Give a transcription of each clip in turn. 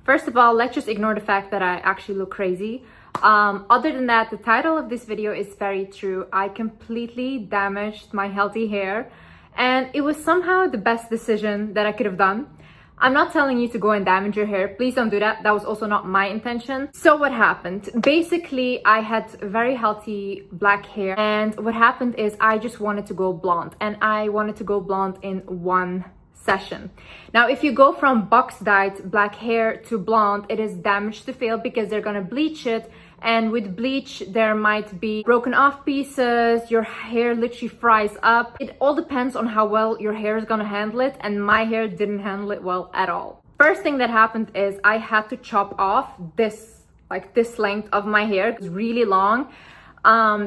First of all, let's just ignore the fact that I actually look crazy. Other than that, the title of this video is very true. I completely damaged my healthy hair, and it was somehow the best decision that I could have done. I'm not telling you to go and damage your hair. Please don't do that. That was also not my intention. So what happened? Basically, I had very healthy black hair, and what happened is I just wanted to go blonde, and I wanted to go blonde in one session. Now, if you go from box dyed black hair to blonde, it is damaged to fail because they're gonna bleach it, and with bleach there might be broken off pieces, your hair literally fries up. It all depends on how well your hair is gonna handle it, and my hair didn't handle it well at all. First thing that happened is I had to chop off this length of my hair. It's really long,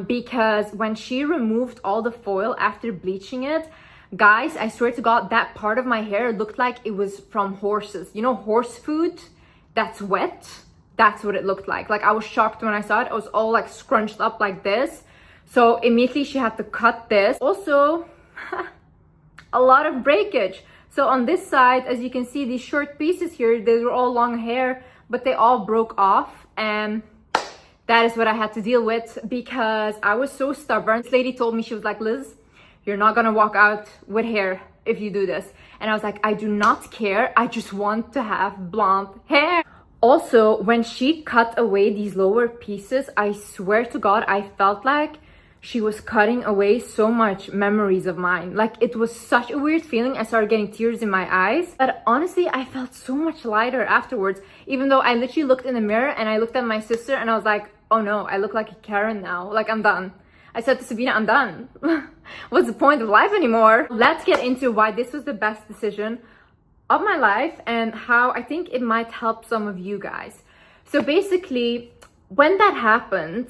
because when she removed all the foil after bleaching it, guys, I swear to God, that part of my hair looked like it was from horses. You know, horse food that's wet? That's what it looked like. Like, I was shocked when I saw it. It was all like scrunched up like this. So immediately she had to cut this. Also, a lot of breakage. So on this side, as you can see, these short pieces here, they were all long hair, but they all broke off. And that is what I had to deal with because I was so stubborn. This lady told me, she was like, Liz, you're not gonna walk out with hair if you do this. And I was like, I do not care. I just want to have blonde hair. Also, when she cut away these lower pieces, I swear to God, I felt like she was cutting away so much memories of mine. Like, it was such a weird feeling. I started getting tears in my eyes. But honestly, I felt so much lighter afterwards, even though I literally looked in the mirror and I looked at my sister and I was like, oh no, I look like a Karen now. Like, I'm done. I said to Sabina, I'm done. What's the point of life anymore? Let's get into why this was the best decision of my life and how I think it might help some of you guys. So basically, when that happened,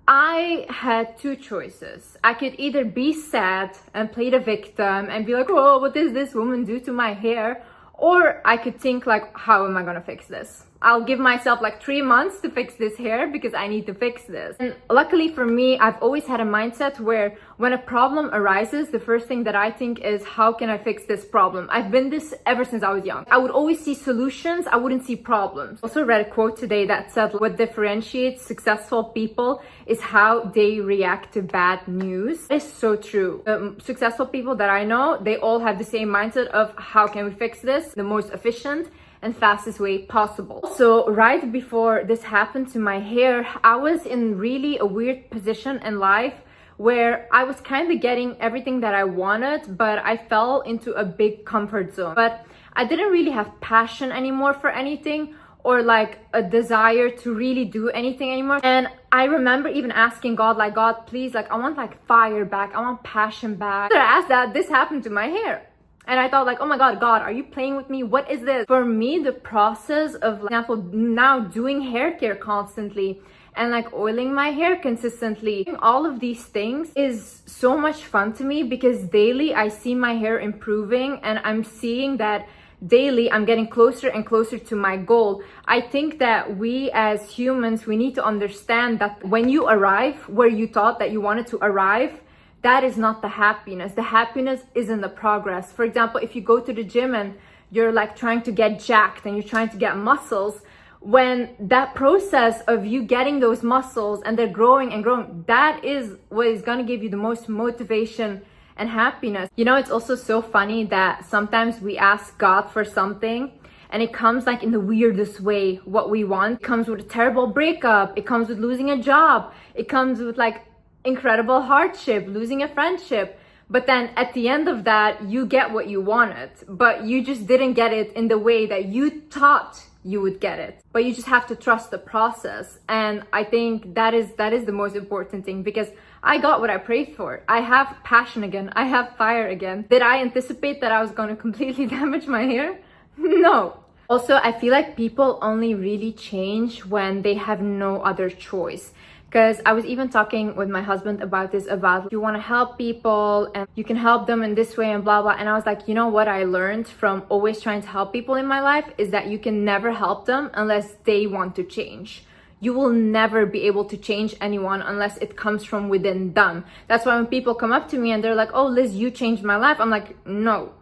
I had two choices. I could either be sad and play the victim and be like, oh, what did this woman do to my hair? Or I could think like, how am I gonna fix this? I'll give myself like 3 months to fix this hair because I need to fix this. And luckily for me, I've always had a mindset where when a problem arises, the first thing that I think is, how can I fix this problem? I've been this ever since I was young. I would always see solutions, I wouldn't see problems. Also read a quote today that said, what differentiates successful people is how they react to bad news. It's so true. Successful people that I know, they all have the same mindset of, how can we fix this the most efficient and fastest way possible. So right before this happened to my hair, I was in really a weird position in life where I was kind of getting everything that I wanted, but I fell into a big comfort zone. But I didn't really have passion anymore for anything, or like a desire to really do anything anymore. And I remember even asking God, like, God, please, like, I want like fire back, I want passion back. After I asked that, this happened to my hair. And I thought like, oh my God, God, are you playing with me? What is this? For me, the process of, for example, now doing hair care constantly and like oiling my hair consistently, all of these things is so much fun to me because daily I see my hair improving and I'm seeing that daily I'm getting closer and closer to my goal. I think that we as humans, we need to understand that when you arrive where you thought that you wanted to arrive, that is not the happiness. The happiness is in the progress. For example, if you go to the gym and you're like trying to get jacked and you're trying to get muscles, when that process of you getting those muscles and they're growing and growing, that is what is going to give you the most motivation and happiness. You know, it's also so funny that sometimes we ask God for something and it comes like in the weirdest way what we want. It comes with a terrible breakup. It comes with losing a job. It comes with like incredible hardship, losing a friendship. But then at the end of that, you get what you wanted, but you just didn't get it in the way that you thought you would get it. But you just have to trust the process. And I think that is the most important thing, because I got what I prayed for. I have passion again. I have fire again. Did I anticipate that I was going to completely damage my hair? No. Also, I feel like people only really change when they have no other choice. Because I was even talking with my husband about this, about you want to help people and you can help them in this way and blah, blah. And I was like, you know what I learned from always trying to help people in my life is that you can never help them unless they want to change. You will never be able to change anyone unless it comes from within them. That's why when people come up to me and they're like, oh, Liz, you changed my life. I'm like, no,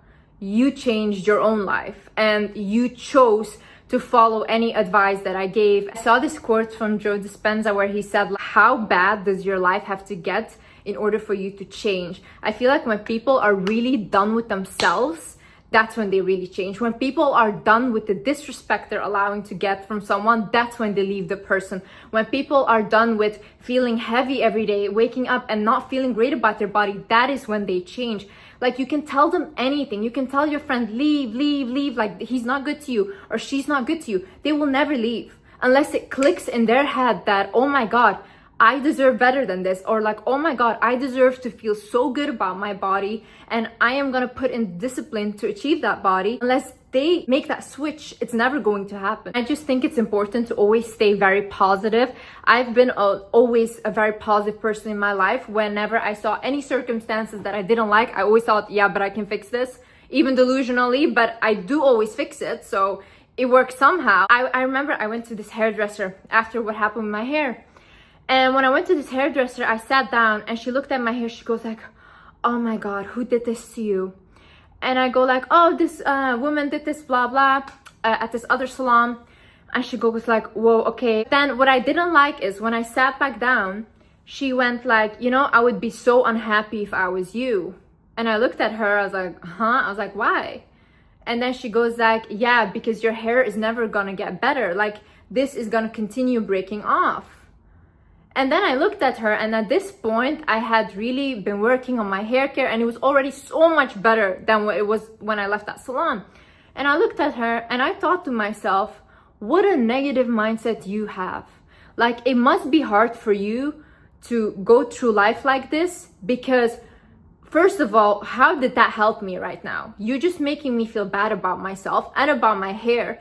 you changed your own life and you chose to follow any advice that I gave. I saw this quote from Joe Dispenza where he said, how bad does your life have to get in order for you to change? I feel like when people are really done with themselves, that's when they really change. When people are done with the disrespect they're allowing to get from someone, that's when they leave the person. When people are done with feeling heavy every day, waking up and not feeling great about their body, that is when they change. Like, you can tell them anything. You can tell your friend, leave, leave, leave, like he's not good to you or she's not good to you. They will never leave unless it clicks in their head that, oh my God, I deserve better than this, or like, oh my God, I deserve to feel so good about my body and I am gonna put in discipline to achieve that body. Unless they make that switch, it's never going to happen. I just think it's important to always stay very positive. I've been always a very positive person in my life. Whenever I saw any circumstances that I didn't like, I always thought, yeah, but I can fix this, even delusionally, but I do always fix it. So it works somehow. I remember I went to this hairdresser after what happened with my hair. And when I went to this hairdresser, I sat down and she looked at my hair. She goes like, oh my God, who did this to you? And I go like, oh, this woman did this, blah, blah, at this other salon. And she goes like, whoa, okay. Then what I didn't like is when I sat back down, she went like, you know, I would be so unhappy if I was you. And I looked at her, I was like, huh? I was like, why? And then she goes like, yeah, because your hair is never gonna get better. Like, this is gonna continue breaking off. And then I looked at her, and at this point I had really been working on my hair care and it was already so much better than what it was when I left that salon. And I looked at her and I thought to myself, what a negative mindset you have. Like, it must be hard for you to go through life like this, because first of all, how did that help me right now? You're just making me feel bad about myself and about my hair.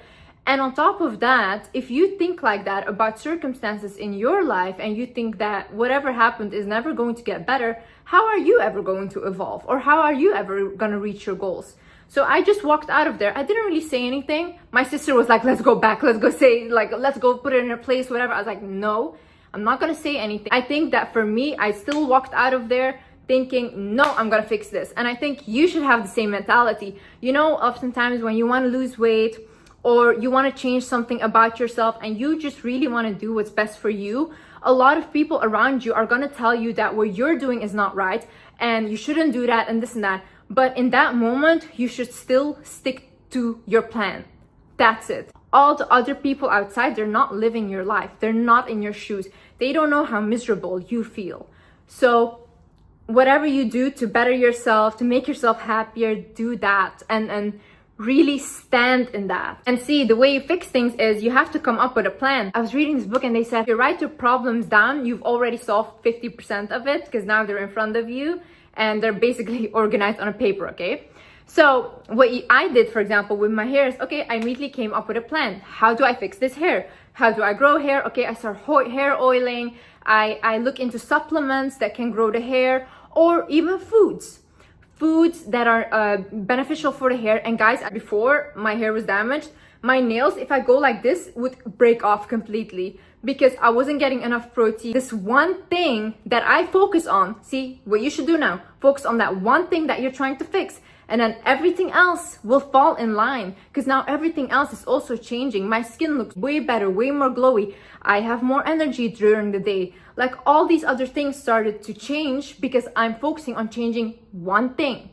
And on top of that, if you think like that about circumstances in your life and you think that whatever happened is never going to get better, how are you ever going to evolve? Or how are you ever going to reach your goals? So I just walked out of there. I didn't really say anything. My sister was like, let's go back. Let's go say, like, let's go put it in her place, whatever. I was like, no, I'm not going to say anything. I think that for me, I still walked out of there thinking, no, I'm going to fix this. And I think you should have the same mentality. You know, oftentimes when you want to lose weight, or you want to change something about yourself and you just really want to do what's best for you, a lot of people around you are going to tell you that what you're doing is not right and you shouldn't do that and this and that. But in that moment, you should still stick to your plan. That's it. All the other people outside, they're not living your life. They're not in your shoes. They don't know how miserable you feel. So whatever you do to better yourself, to make yourself happier, do that and really stand in that. And see, the way you fix things is you have to come up with a plan. I was reading this book and they said, if you write your problems down, you've already solved 50% of it, because now they're in front of you and they're basically organized on a paper, okay? So what I did, for example, with my hair is, okay, I immediately came up with a plan. How do I fix this hair? How do I grow hair? Okay, I start hair oiling. I look into supplements that can grow the hair, or even foods that are beneficial for the hair. And guys, before my hair was damaged, my nails, if I go like this, would break off completely because I wasn't getting enough protein. This one thing that I focus on, see what you should do now, focus on that one thing that you're trying to fix, and then everything else will fall in line, because now everything else is also changing. My skin looks way better, way more glowy. I have more energy during the day. Like, all these other things started to change because I'm focusing on changing one thing.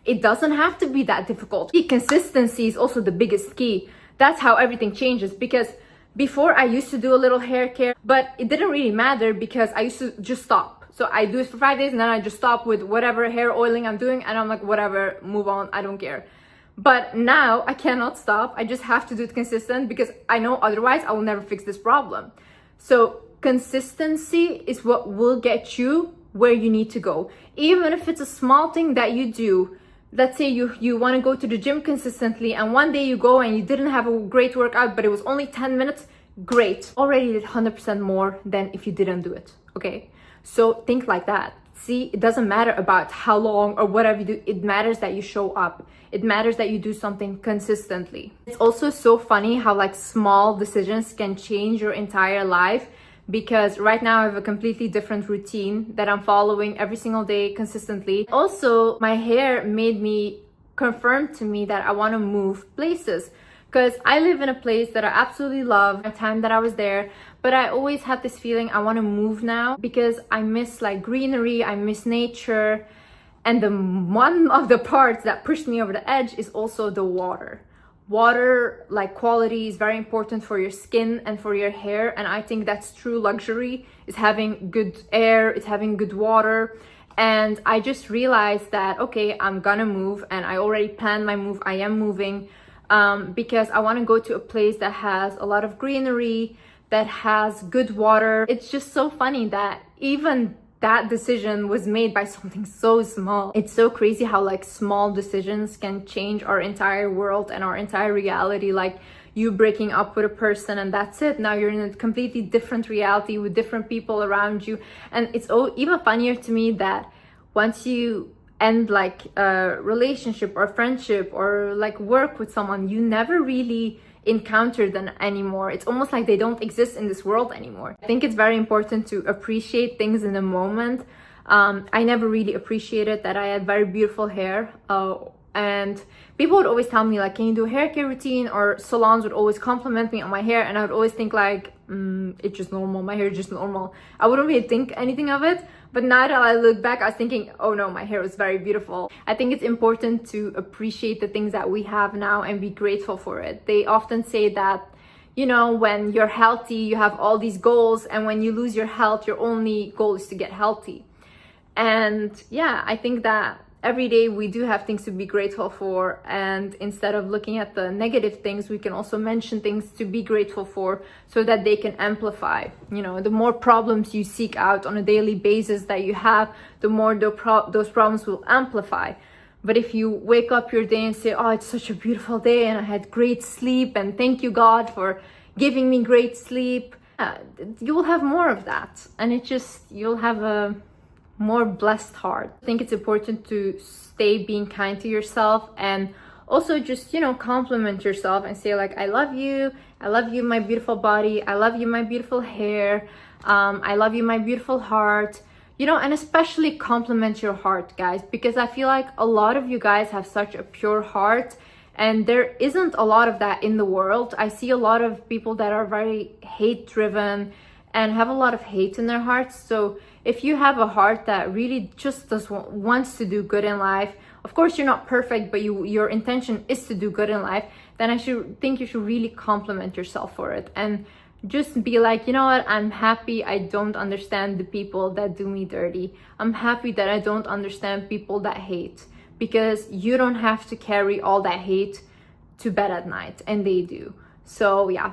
It doesn't have to be that difficult. Consistency is also the biggest key. That's how everything changes, because before I used to do a little hair care, but it didn't really matter because I used to just stop. So I do it for 5 days and then I just stop with whatever hair oiling I'm doing, and I'm like, whatever, move on, I don't care. But now I cannot stop. I just have to do it consistent, because I know otherwise I will never fix this problem. So consistency is what will get you where you need to go. Even if it's a small thing that you do. Let's say you want to go to the gym consistently, and one day you go and you didn't have a great workout, but it was only 10 minutes. Great. Already did 100% more than if you didn't do it. Okay? So think like that. See, it doesn't matter about how long or whatever you do. It matters that you show up. It matters that you do something consistently. It's also so funny how like small decisions can change your entire life, because right now I have a completely different routine that I'm following every single day consistently. Also, my hair made me confirm to me that I want to move places, because I live in a place that I absolutely love, the time that I was there, but I always had this feeling I want to move now because I miss like greenery, I miss nature. And one of the parts that pushed me over the edge is also the water. Water, like quality, is very important for your skin and for your hair, and I think that's true luxury, is having good air, it's having good water. And I just realized that, okay, I'm gonna move, and I already planned my move. I am moving because I want to go to a place that has a lot of greenery, that has good water. It's just so funny that even that decision was made by something so small. It's so crazy how like small decisions can change our entire world and our entire reality. Like you breaking up with a person and that's it. Now you're in a completely different reality with different people around you. And it's even funnier to me that once you end like a relationship or friendship or like work with someone, you never really encounter them anymore. It's almost like they don't exist in this world anymore. I think it's very important to appreciate things in the moment. I never really appreciated that I had very beautiful hair, and people would always tell me like, can you do a hair care routine, or salons would always compliment me on my hair, and I would always think like, it's just normal, my hair is just normal. I wouldn't really think anything of it. But now that I look back, I was thinking, oh no, my hair was very beautiful. I think it's important to appreciate the things that we have now and be grateful for it. They often say that, you know, when you're healthy, you have all these goals, and when you lose your health, your only goal is to get healthy. And yeah, I think that every day we do have things to be grateful for, and instead of looking at the negative things, we can also mention things to be grateful for so that they can amplify. You know, the more problems you seek out on a daily basis that you have, the more those problems will amplify. But if you wake up your day and say, oh, it's such a beautiful day and I had great sleep and thank you God for giving me great sleep, you will have more of that, and you'll have a more blessed heart. I think it's important to stay being kind to yourself, and also just, you know, compliment yourself and say like, I love you, my beautiful body, I love you, my beautiful hair, I love you, my beautiful heart, you know. And especially compliment your heart, guys, because I feel like a lot of you guys have such a pure heart, and there isn't a lot of that in the world. I see a lot of people that are very hate driven and have a lot of hate in their hearts. So if you have a heart that really just wants to do good in life, of course you're not perfect, but your intention is to do good in life, then I think you should really compliment yourself for it, and just be like, you know what, I'm happy I don't understand the people that do me dirty. I'm happy that I don't understand people that hate, because you don't have to carry all that hate to bed at night, and they do. So yeah,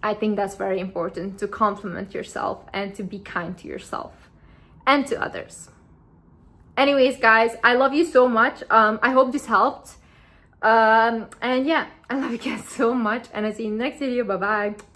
I think that's very important, to compliment yourself and to be kind to yourself and to others. Anyways, guys, I love you so much. I hope this helped. And yeah, I love you guys so much, and I'll see you in the next video. Bye bye.